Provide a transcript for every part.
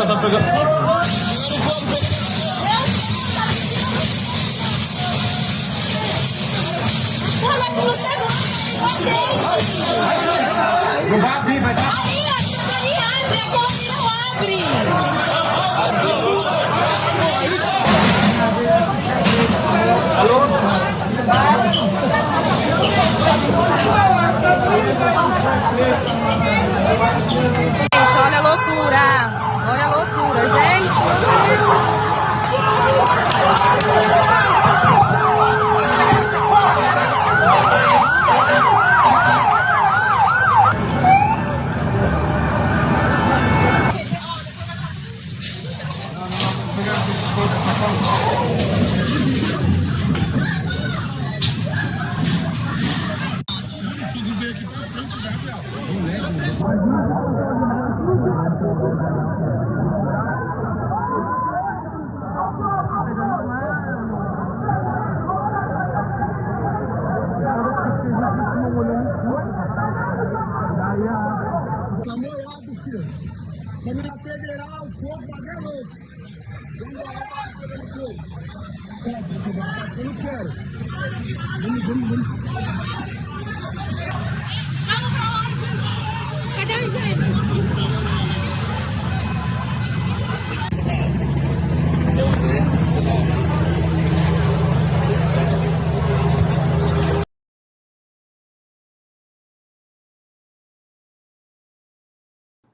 tá pegando. Não vai abrir, vai dar. Aí abre, aquela que não abre. Alô? Gente, olha a loucura. Olha a loucura, gente. Tá molhado, filho. Câmera federal, fogo, bagulho louco. Vamos lá, pegando fogo. Certo, eu não quero. Vamos. Vamos pra lá. Cadê o engenho?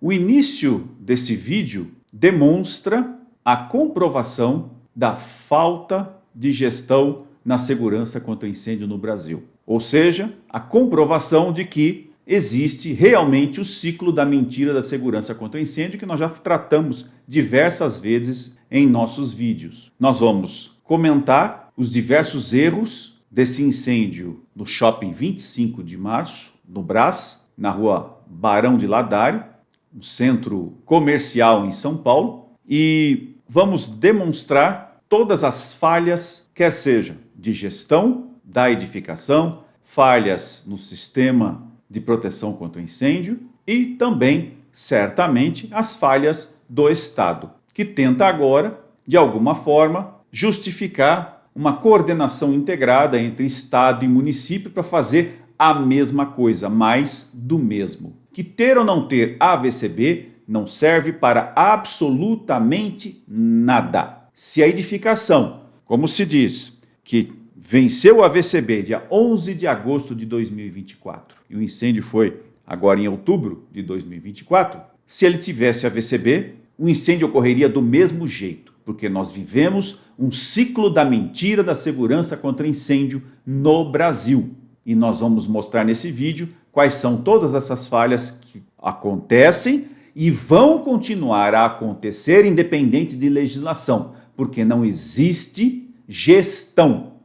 O início desse vídeo demonstra a comprovação da falta de gestão na segurança contra incêndio no Brasil. Ou seja, a comprovação de que existe realmente o ciclo da mentira da segurança contra incêndio que nós já tratamos diversas vezes em nossos vídeos. Nós vamos comentar os diversos erros desse incêndio no Shopping 25 de Março, no Brás, na rua Barão de Ladário, um centro comercial em São Paulo, e vamos demonstrar todas as falhas, quer seja de gestão da edificação, falhas no sistema de proteção contra incêndio e também, certamente, as falhas do Estado, que tenta agora, de alguma forma, justificar uma coordenação integrada entre Estado e município para fazer a mesma coisa, mais do mesmo. Que ter ou não ter AVCB não serve para absolutamente nada. Se a edificação, como se diz, que venceu o AVCB dia 11 de agosto de 2024 e o incêndio foi agora em outubro de 2024, se ele tivesse AVCB, o incêndio ocorreria do mesmo jeito, porque nós vivemos um ciclo da mentira da segurança contra incêndio no Brasil. E nós vamos mostrar nesse vídeo quais são todas essas falhas que acontecem e vão continuar a acontecer independente de legislação, porque não existe gestão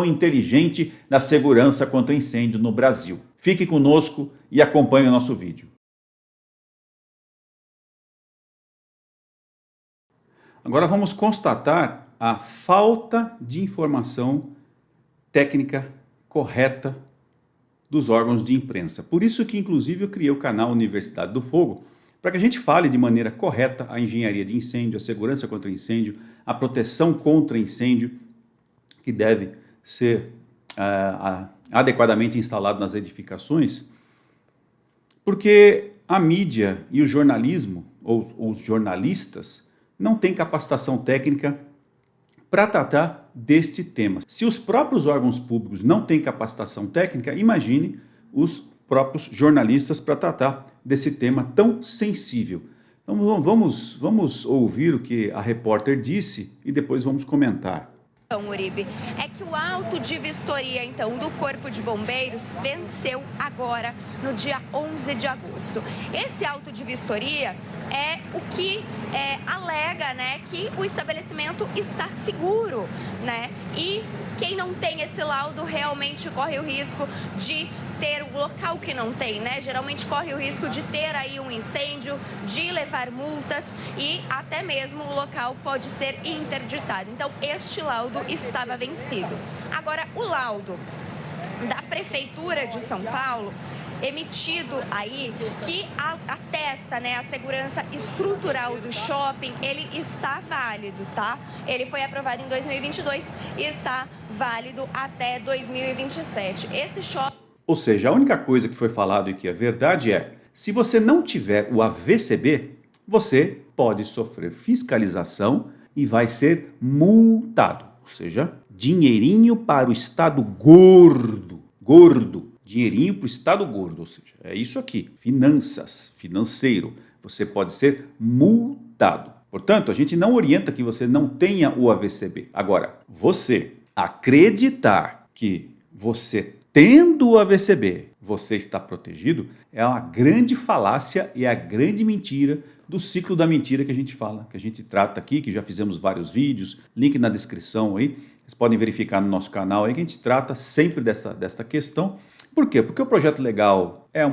inteligente da segurança contra incêndio no Brasil. Fique conosco e acompanhe o nosso vídeo. Agora vamos constatar a falta de informação técnica correta dos órgãos de imprensa. Por isso que, inclusive, eu criei o canal Universidade do Fogo, para que a gente fale de maneira correta a engenharia de incêndio, a segurança contra incêndio, a proteção contra incêndio, que deve ser adequadamente instalado nas edificações, porque a mídia e o jornalismo, ou os jornalistas, não têm capacitação técnica para tratar deste tema. Se os próprios órgãos públicos não têm capacitação técnica, imagine os próprios jornalistas para tratar desse tema tão sensível. Então vamos ouvir o que a repórter disse e depois vamos comentar. Uribe, é que o auto de vistoria, então, do Corpo de Bombeiros venceu agora, no dia 11 de agosto. Esse auto de vistoria é o que alega, né, que o estabelecimento está seguro, né, e quem não tem esse laudo realmente corre o risco de ter o local que não tem, né? Geralmente corre o risco de ter aí um incêndio, de levar multas e até mesmo o local pode ser interditado. Então, este laudo estava vencido. Agora, o laudo da Prefeitura de São Paulo emitido aí que atesta, né, a segurança estrutural do shopping, ele está válido, tá? Ele foi aprovado em 2022 e está válido até 2027. Esse shopping... Ou seja, a única coisa que foi falado e que é verdade é, se você não tiver o AVCB, você pode sofrer fiscalização e vai ser multado. Ou seja, dinheirinho para o Estado gordo. Dinheirinho para o Estado gordo. Ou seja, é isso aqui. Finanças, financeiro. Você pode ser multado. Portanto, a gente não orienta que você não tenha o AVCB. Agora, você acreditar que você tendo o AVCB, você está protegido, é uma grande falácia e é a grande mentira do ciclo da mentira que a gente fala, que a gente trata aqui, que já fizemos vários vídeos, link na descrição aí, vocês podem verificar no nosso canal aí, que a gente trata sempre dessa questão. Por quê? Porque o projeto legal é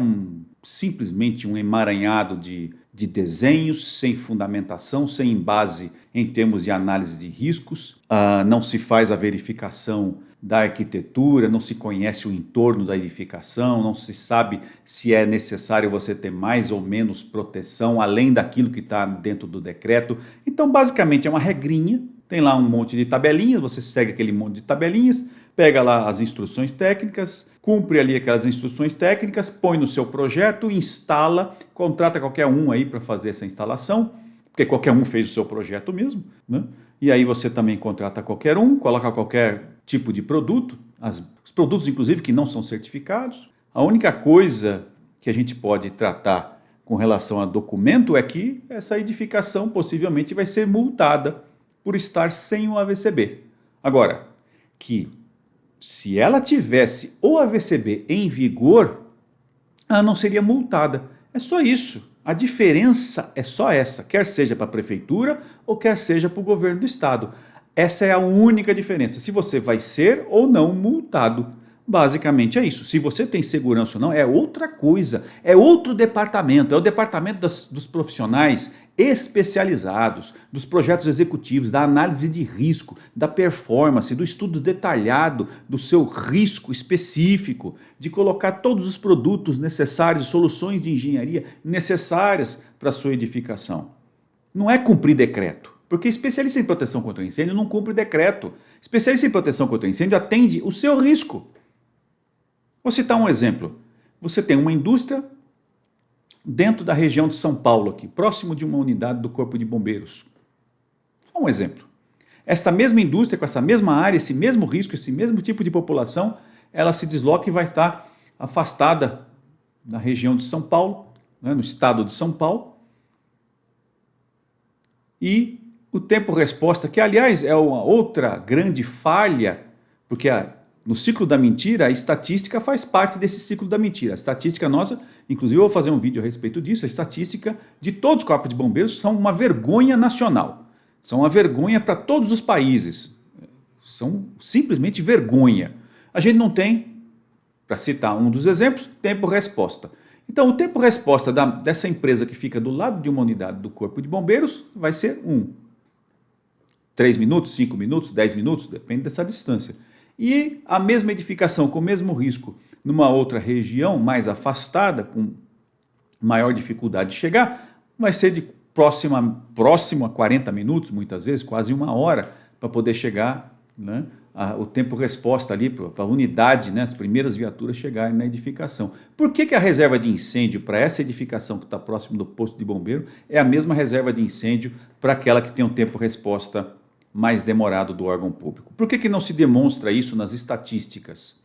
simplesmente um emaranhado de desenhos, sem fundamentação, sem base em termos de análise de riscos, não se faz a verificação da arquitetura, não se conhece o entorno da edificação, não se sabe se é necessário você ter mais ou menos proteção, além daquilo que está dentro do decreto. Então, basicamente, é uma regrinha, tem lá um monte de tabelinhas, você segue aquele monte de tabelinhas, pega lá as instruções técnicas, cumpre ali aquelas instruções técnicas, põe no seu projeto, instala, contrata qualquer um aí para fazer essa instalação, porque qualquer um fez o seu projeto mesmo, né? E aí você também contrata qualquer um, coloca qualquer tipo de produto, os produtos inclusive que não são certificados. A única coisa que a gente pode tratar com relação a documento é que essa edificação possivelmente vai ser multada por estar sem o AVCB. Agora, que se ela tivesse o AVCB em vigor, ela não seria multada. É só isso. A diferença é só essa, quer seja para a prefeitura ou quer seja para o governo do estado. Essa é a única diferença, se você vai ser ou não multado. Basicamente é isso. Se você tem segurança ou não, é outra coisa, é outro departamento, é o departamento dos profissionais especializados, dos projetos executivos, da análise de risco, da performance, do estudo detalhado do seu risco específico, de colocar todos os produtos necessários, soluções de engenharia necessárias para a sua edificação. Não é cumprir decreto, porque especialista em proteção contra incêndio não cumpre decreto. Especialista em proteção contra incêndio atende o seu risco. Vou citar um exemplo. Você tem uma indústria dentro da região de São Paulo, aqui, próximo de uma unidade do Corpo de Bombeiros. Só um exemplo. Esta mesma indústria, com essa mesma área, esse mesmo risco, esse mesmo tipo de população, ela se desloca e vai estar afastada da região de São Paulo, né, no estado de São Paulo. E o tempo-resposta, que aliás é uma outra grande falha, porque no ciclo da mentira, a estatística faz parte desse ciclo da mentira. A estatística nossa, inclusive eu vou fazer um vídeo a respeito disso, a estatística de todos os corpos de bombeiros são uma vergonha nacional. São uma vergonha para todos os países. São simplesmente vergonha. A gente não tem, para citar um dos exemplos, tempo-resposta. Então o tempo-resposta dessa empresa que fica do lado de uma unidade do Corpo de Bombeiros vai ser 3 minutos, 5 minutos, 10 minutos, depende dessa distância. E a mesma edificação com o mesmo risco numa outra região mais afastada, com maior dificuldade de chegar, vai ser de próximo a 40 minutos, muitas vezes, quase 1 hora, para poder chegar, né, o tempo-resposta ali para a unidade, né, as primeiras viaturas chegarem na edificação. Por que a reserva de incêndio para essa edificação que está próximo do posto de bombeiro é a mesma reserva de incêndio para aquela que tem um tempo-resposta mais demorado do órgão público? Por que não se demonstra isso nas estatísticas?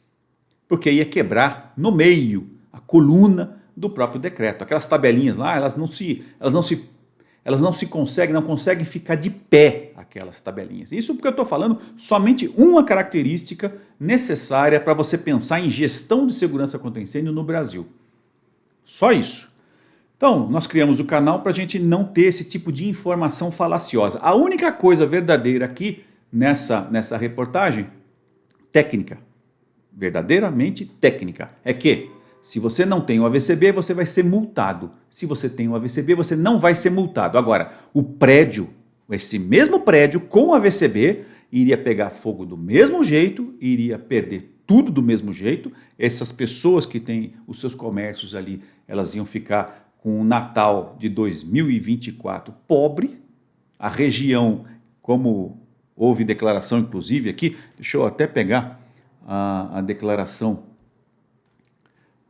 Porque ia quebrar no meio a coluna do próprio decreto. Aquelas tabelinhas lá, elas não conseguem ficar de pé, aquelas tabelinhas. Isso porque eu estou falando somente uma característica necessária para você pensar em gestão de segurança contra incêndio no Brasil. Só isso. Então, nós criamos o canal para a gente não ter esse tipo de informação falaciosa. A única coisa verdadeira aqui, nessa reportagem, técnica, verdadeiramente técnica, é que se você não tem o AVCB, você vai ser multado. Se você tem o AVCB, você não vai ser multado. Agora, o prédio, esse mesmo prédio com o AVCB, iria pegar fogo do mesmo jeito, iria perder tudo do mesmo jeito. Essas pessoas que têm os seus comércios ali, elas iam ficar com o Natal de 2024 pobre. A região, como houve declaração inclusive aqui, deixa eu até pegar a declaração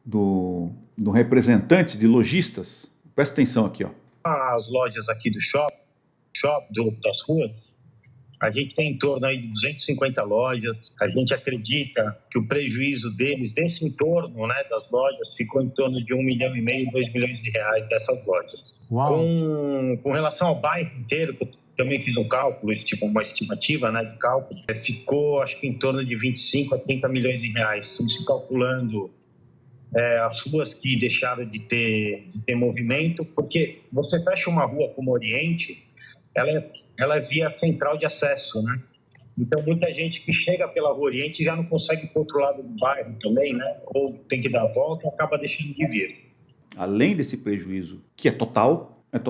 do representante de lojistas. Presta atenção aqui, ó. As lojas aqui do das ruas, a gente tem em torno aí de 250 lojas. A gente acredita que o prejuízo deles, desse entorno, né, das lojas, ficou em torno de 1,5 milhão, 2 milhões de reais dessas lojas. Com relação ao bairro inteiro, eu também fiz um cálculo, tipo uma estimativa, né, de cálculo, ficou acho que em torno de 25 a 30 milhões de reais. Estamos calculando as ruas que deixaram de ter movimento, porque você fecha uma rua como Oriente, ela é via central de acesso, né? Então, muita gente que chega pela Rua Oriente já não consegue ir para o outro lado do bairro também, né? Ou tem que dar a volta e acaba deixando de vir. Além desse prejuízo, que é total, né?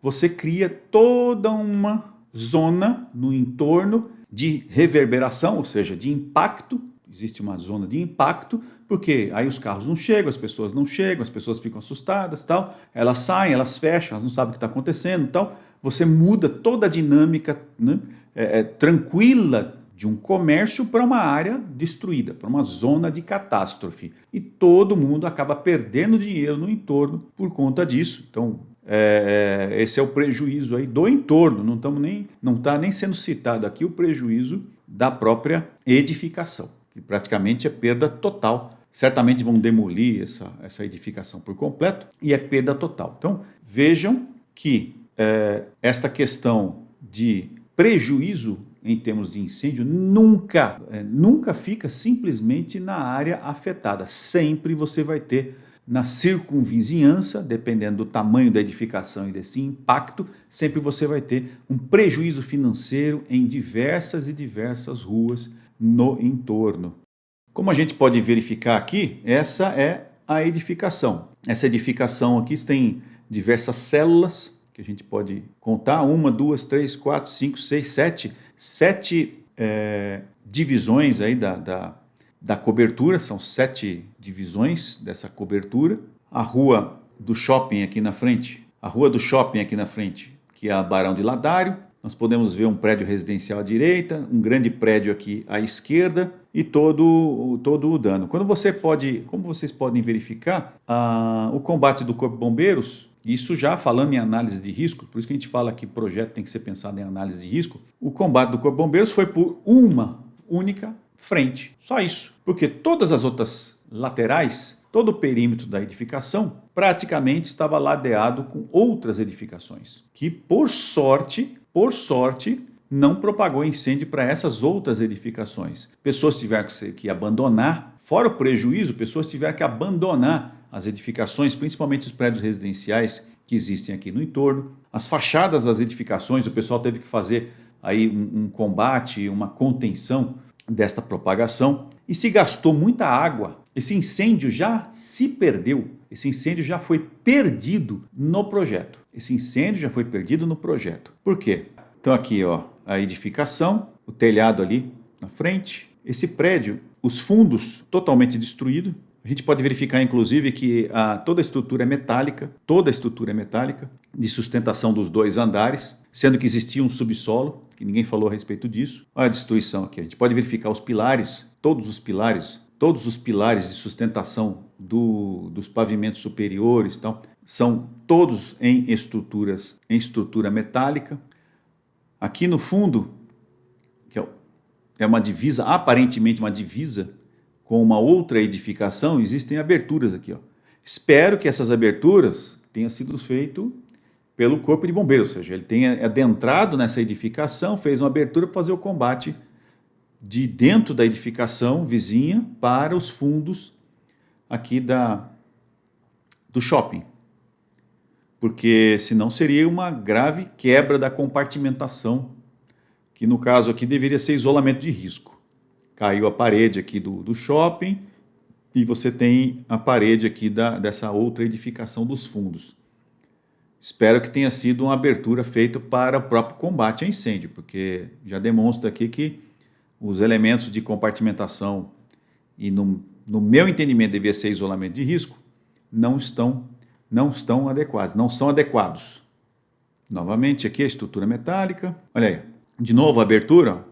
Você cria toda uma zona no entorno de reverberação, ou seja, de impacto. Existe uma zona de impacto, porque aí os carros não chegam, as pessoas não chegam, as pessoas ficam assustadas, tal. Elas saem, elas fecham, elas não sabem o que está acontecendo, tal. Você muda toda a dinâmica, né, tranquila de um comércio para uma área destruída, para uma zona de catástrofe. E todo mundo acaba perdendo dinheiro no entorno por conta disso. Então, esse é o prejuízo aí do entorno. Não está nem sendo citado aqui o prejuízo da própria edificação, que praticamente é perda total. Certamente vão demolir essa edificação por completo e é perda total. Então, vejam que esta questão de prejuízo em termos de incêndio nunca fica simplesmente na área afetada. Sempre você vai ter na circunvizinhança, dependendo do tamanho da edificação e desse impacto, sempre você vai ter um prejuízo financeiro em diversas e diversas ruas no entorno. Como a gente pode verificar aqui, essa é a edificação. Essa edificação aqui tem diversas células que a gente pode contar, 1, 2, 3, 4, 5, 6, 7, 7 divisões aí da cobertura, são 7 divisões dessa cobertura. A rua do shopping aqui na frente, que é a Barão de Ladário. Nós podemos ver um prédio residencial à direita, um grande prédio aqui à esquerda e todo o dano. Como vocês podem verificar, o combate do Corpo de Bombeiros, isso já falando em análise de risco, por isso que a gente fala que o projeto tem que ser pensado em análise de risco, o combate do Corpo de Bombeiros foi por uma única frente, só isso. Porque todas as outras laterais, todo o perímetro da edificação, praticamente estava ladeado com outras edificações, que por sorte, não propagou incêndio para essas outras edificações. Pessoas tiveram que abandonar, fora o prejuízo, pessoas tiveram que abandonar as edificações, principalmente os prédios residenciais que existem aqui no entorno. As fachadas das edificações, o pessoal teve que fazer aí um combate, uma contenção desta propagação. E se gastou muita água. Esse incêndio já se perdeu. Esse incêndio já foi perdido no projeto. Por quê? Então aqui, ó, a edificação, o telhado ali na frente. Esse prédio, os fundos totalmente destruídos. A gente pode verificar, inclusive, que toda a estrutura é metálica, de sustentação dos 2 andares, sendo que existia um subsolo, que ninguém falou a respeito disso. Olha a destruição aqui. A gente pode verificar os pilares, todos os pilares de sustentação dos pavimentos superiores, tal, são todos em estrutura metálica. Aqui no fundo, que é uma divisa, aparentemente uma divisa, com uma outra edificação, existem aberturas aqui. Ó. Espero que essas aberturas tenham sido feitas pelo Corpo de Bombeiros, ou seja, ele tenha adentrado nessa edificação, fez uma abertura para fazer o combate de dentro da edificação vizinha para os fundos aqui do shopping. Porque senão seria uma grave quebra da compartimentação, que no caso aqui deveria ser isolamento de risco. Caiu a parede aqui do shopping e você tem a parede aqui dessa outra edificação dos fundos. Espero que tenha sido uma abertura feita para o próprio combate a incêndio, porque já demonstra aqui que os elementos de compartimentação e no meu entendimento devia ser isolamento de risco, não estão adequados, não são adequados. Novamente aqui a estrutura metálica, olha aí, de novo a abertura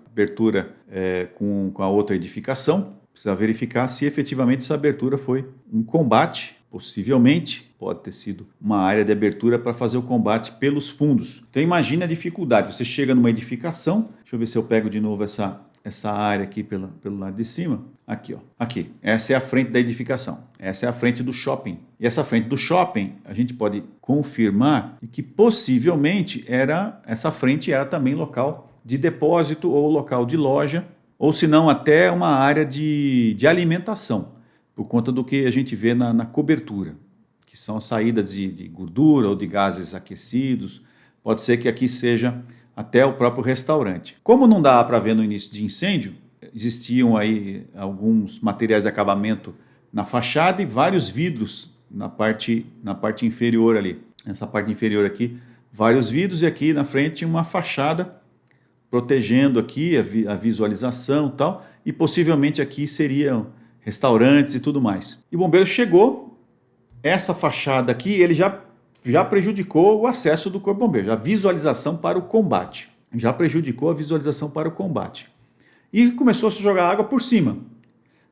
com a outra edificação, precisa verificar se efetivamente essa abertura foi um combate, possivelmente pode ter sido uma área de abertura para fazer o combate pelos fundos. Então imagine a dificuldade, você chega numa edificação, deixa eu ver se eu pego de novo essa área aqui pelo lado de cima, aqui, ó, aqui, essa é a frente da edificação, essa é a frente do shopping. E essa frente do shopping, a gente pode confirmar que possivelmente essa frente era também local de depósito ou local de loja, ou se não até uma área de alimentação, por conta do que a gente vê na cobertura, que são as saídas de gordura ou de gases aquecidos. Pode ser que aqui seja até o próprio restaurante. Como não dá para ver no início de incêndio, existiam aí alguns materiais de acabamento na fachada e vários vidros na parte inferior ali. Nessa parte inferior aqui, vários vidros, e aqui na frente uma fachada protegendo aqui a visualização e tal, e possivelmente aqui seriam restaurantes e tudo mais. E o bombeiro chegou, essa fachada aqui, ele já prejudicou o acesso do corpo bombeiro, a visualização para o combate. Já prejudicou a visualização para o combate. E começou a se jogar água por cima.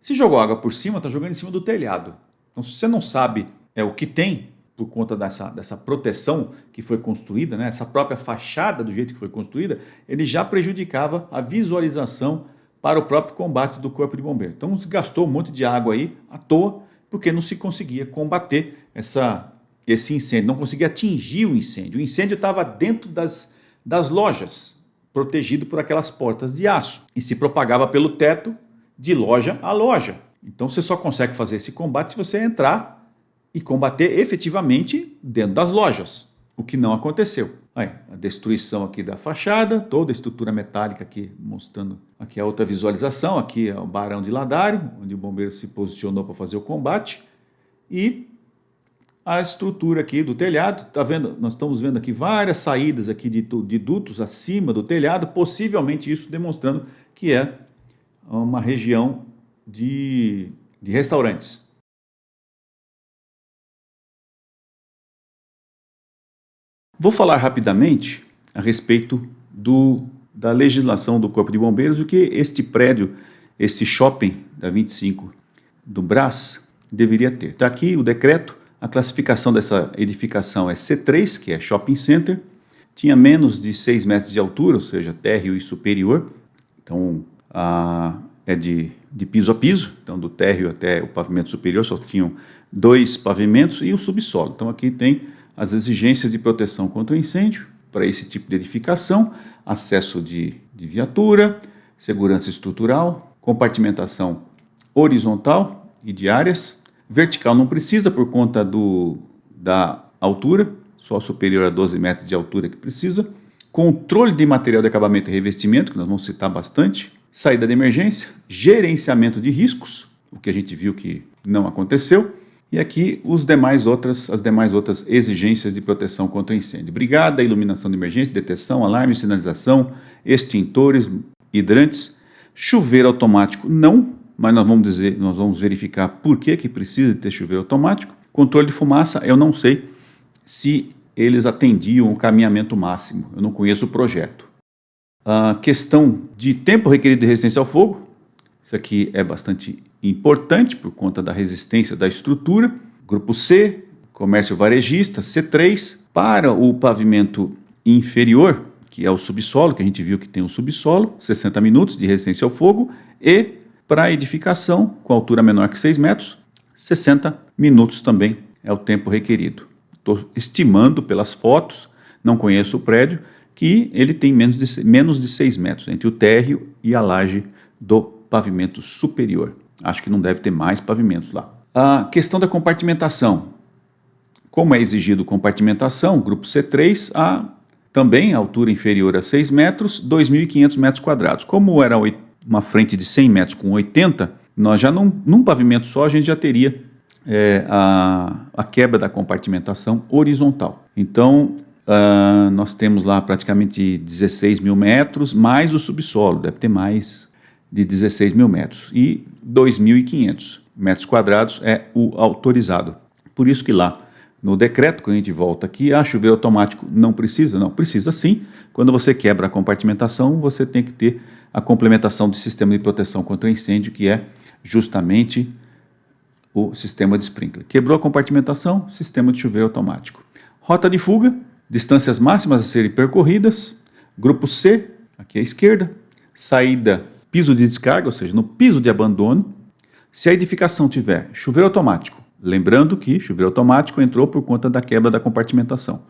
Se jogou água por cima, está jogando em cima do telhado. Então, se você não sabe o que tem, por conta dessa proteção que foi construída, né, essa própria fachada do jeito que foi construída, ele já prejudicava a visualização para o próprio combate do corpo de bombeiro. Então, se gastou um monte de água aí à toa, porque não se conseguia combater esse incêndio, não conseguia atingir o incêndio. O incêndio estava dentro das lojas, protegido por aquelas portas de aço, e se propagava pelo teto de loja a loja. Então você só consegue fazer esse combate se você entrar e combater efetivamente dentro das lojas, o que não aconteceu. Aí, a destruição aqui da fachada, toda a estrutura metálica aqui, mostrando aqui a outra visualização, aqui é o Barão de Ladário, onde o bombeiro se posicionou para fazer o combate, e a estrutura aqui do telhado, tá vendo? Nós estamos vendo aqui várias saídas aqui de dutos acima do telhado, possivelmente isso demonstrando que é uma região de restaurantes. Vou falar rapidamente a respeito da legislação do Corpo de Bombeiros, o que este prédio, este shopping da 25 do Brás, deveria ter. Está aqui o decreto. A classificação dessa edificação é C3, que é Shopping Center, tinha menos de 6 metros de altura, ou seja, térreo e superior, então é de piso a piso, então do térreo até o pavimento superior só tinham 2 pavimentos e o subsolo. Então aqui tem as exigências de proteção contra o incêndio para esse tipo de edificação, acesso de viatura, segurança estrutural, compartimentação horizontal e de áreas. Vertical não precisa por conta da altura, só superior a 12 metros de altura que precisa. Controle de material de acabamento e revestimento, que nós vamos citar bastante. Saída de emergência, gerenciamento de riscos, o que a gente viu que não aconteceu. E aqui as demais outras exigências de proteção contra incêndio. Brigada, iluminação de emergência, deteção, alarme, sinalização, extintores, hidrantes. Chuveiro automático não, mas nós vamos verificar por que precisa de ter chuveiro automático. Controle de fumaça, eu não sei se eles atendiam o caminhamento máximo, eu não conheço o projeto. A questão de tempo requerido de resistência ao fogo, isso aqui é bastante importante por conta da resistência da estrutura. Grupo C, comércio varejista, C3, para o pavimento inferior, que é o subsolo, que a gente viu que tem o subsolo, 60 minutos de resistência ao fogo, e para a edificação, com altura menor que 6 metros, 60 minutos também é o tempo requerido. Estou estimando pelas fotos, não conheço o prédio, que ele tem menos de 6 metros, entre o térreo e a laje do pavimento superior. Acho que não deve ter mais pavimentos lá. A questão da compartimentação. Como é exigido compartimentação, grupo C3, também altura inferior a 6 metros, 2.500 metros quadrados. Como era uma frente de 100 metros com 80, nós já num pavimento só a gente já teria a quebra da compartimentação horizontal. Então, nós temos lá praticamente 16 mil metros, mais o subsolo, deve ter mais de 16 mil metros e 2.500 metros quadrados é o autorizado. Por isso que lá no decreto, quando a gente volta aqui, chuveiro automático não precisa. Não, precisa sim. Quando você quebra a compartimentação, você tem que ter a complementação do sistema de proteção contra incêndio, que é justamente o sistema de sprinkler. Quebrou a compartimentação, sistema de chuveiro automático. Rota de fuga, distâncias máximas a serem percorridas. Grupo C, aqui à esquerda. Saída, piso de descarga, ou seja, no piso de abandono. Se a edificação tiver chuveiro automático, lembrando que chuveiro automático entrou por conta da quebra da compartimentação.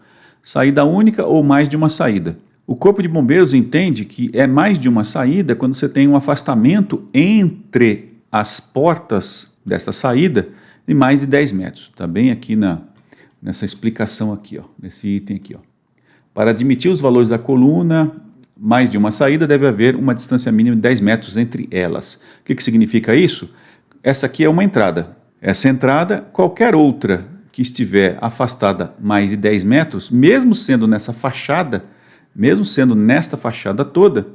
Saída única ou mais de uma saída. O Corpo de Bombeiros entende que é mais de uma saída quando você tem um afastamento entre as portas dessa saída de mais de 10 metros. Está bem aqui nessa explicação aqui, ó, nesse item aqui. Ó. Para admitir os valores da coluna, mais de uma saída, deve haver uma distância mínima de 10 metros entre elas. O que significa isso? Essa aqui é uma entrada. Essa entrada, qualquer outra que estiver afastada mais de 10 metros, mesmo sendo nessa fachada, mesmo sendo nesta fachada toda,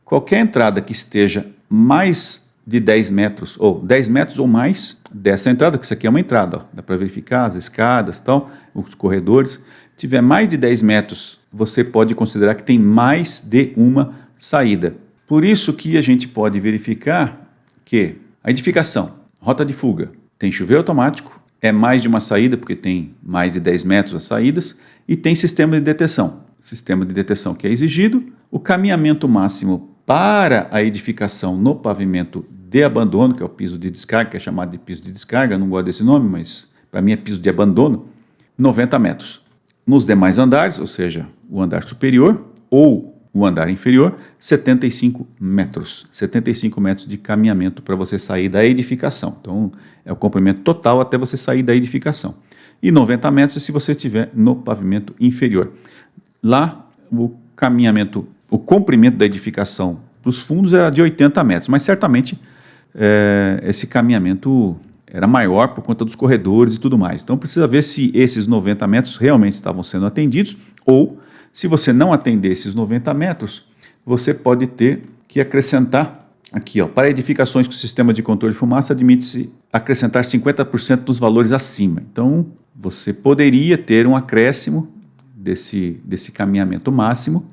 qualquer entrada que esteja mais de 10 metros, ou 10 metros ou mais dessa entrada, que isso aqui é uma entrada, ó, dá para verificar as escadas, tal, os corredores, tiver mais de 10 metros, você pode considerar que tem mais de uma saída. Por isso que a gente pode verificar que a edificação, rota de fuga, tem chuveiro automático, é mais de uma saída, porque tem mais de 10 metros as saídas, e tem sistema de deteção. Sistema de deteção que é exigido, o caminhamento máximo para a edificação no pavimento de abandono, que é o piso de descarga, que é chamado de piso de descarga, eu não gosto desse nome, mas para mim é piso de abandono, 90 metros. Nos demais andares, ou seja, o andar superior ou o andar inferior, 75 metros. 75 metros de caminhamento para você sair da edificação. Então, é o comprimento total até você sair da edificação. E 90 metros se você estiver no pavimento inferior. Lá, o caminhamento, o comprimento da edificação para os fundos era de 80 metros, mas certamente esse caminhamento era maior por conta dos corredores e tudo mais. Então, precisa ver se esses 90 metros realmente estavam sendo atendidos ou, se você não atender esses 90 metros, você pode ter que acrescentar, aqui, ó, para edificações com sistema de controle de fumaça, admite-se acrescentar 50% dos valores acima. Então, você poderia ter um acréscimo desse caminhamento máximo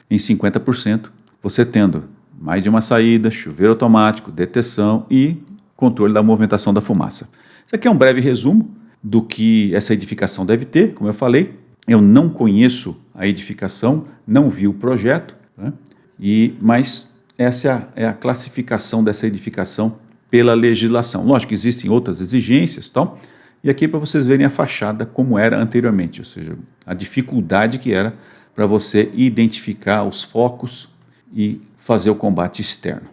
em 50%, você tendo mais de uma saída, chuveiro automático, deteção e controle da movimentação da fumaça. Isso aqui é um breve resumo do que essa edificação deve ter, como eu falei. Eu não conheço a edificação, não vi o projeto, né? Mas essa é a classificação dessa edificação pela legislação. Lógico que existem outras exigências, tal, e aqui para vocês verem a fachada como era anteriormente, ou seja, a dificuldade que era para você identificar os focos e fazer o combate externo.